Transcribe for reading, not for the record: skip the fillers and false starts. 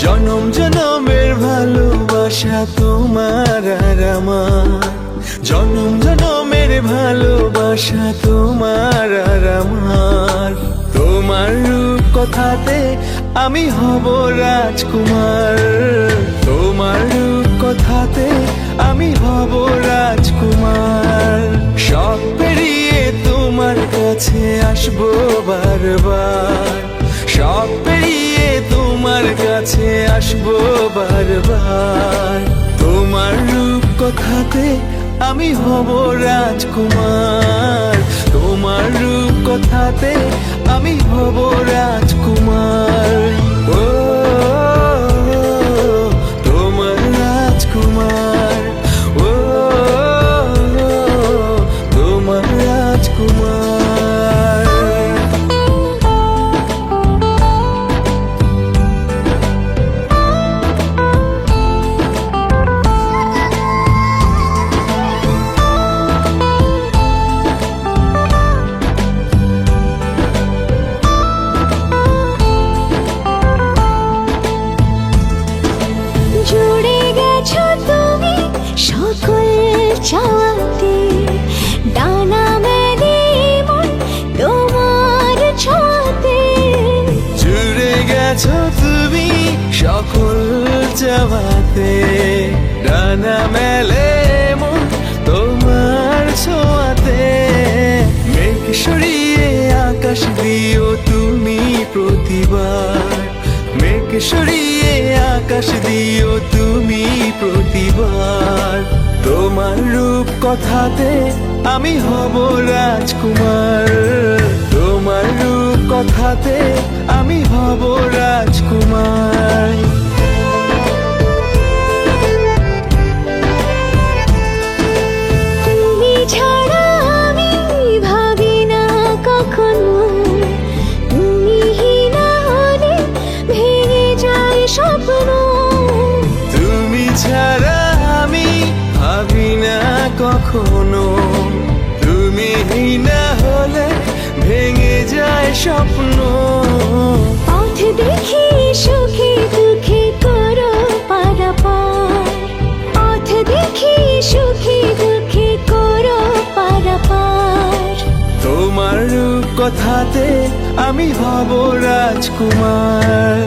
জনম জনমের ভালোবাসা তোমার আর আমার, জনম জনমের ভালোবাসা তোমার আর আমার। তোমার রূপ কথাতে আমি হব রাজকুমার, তোমার রূপ কথাতে আমি হব রাজকুমার। সব পেরিয়ে তোমার কাছে আসবো বারবার, সব পেরিয়ে তোমার কাছে আসবো বারবার। তোমার রূপ কথাতে আমি হব রাজকুমার, তোমার রূপ কথাতে আমি হব রাজকুমার। ও তোমার রাজকুমার, ও তোমার রাজকুমার। সকল চাওয়াতে ডানা মেলে মন তোমার ছোঁয়াতে। জুড়ে গেছো তুমি সকল চাওয়াতে, ডানা মেলে মন তোমার ছোঁয়াতে। মেঘ সরিয়ে আকাশ দিও তুমি প্রতিবার, মেঘ সরিয়ে আকাশ দিও তুমি প্রতিবার। তোমার রূপ কথাতে আমি হব রাজকুমার, তোমার রূপ কথাতে আমি হব রাজকুমার। তুমি ছাড়া আমি ভাবি না কখনো, তুমি না হলে ভেঙে যায় স্বপ্ন। তুমি ছাড়া আমি ভাবি না কখনো, তুমি না হলে ভেঙে যায় স্বপ্ন। পথ দেখি সুখে দুঃখে করো পারাপার, পথ দেখি সুখে দুঃখে করো পারাপার। তোমার রূপ কথাতে আমি হব রাজকুমার,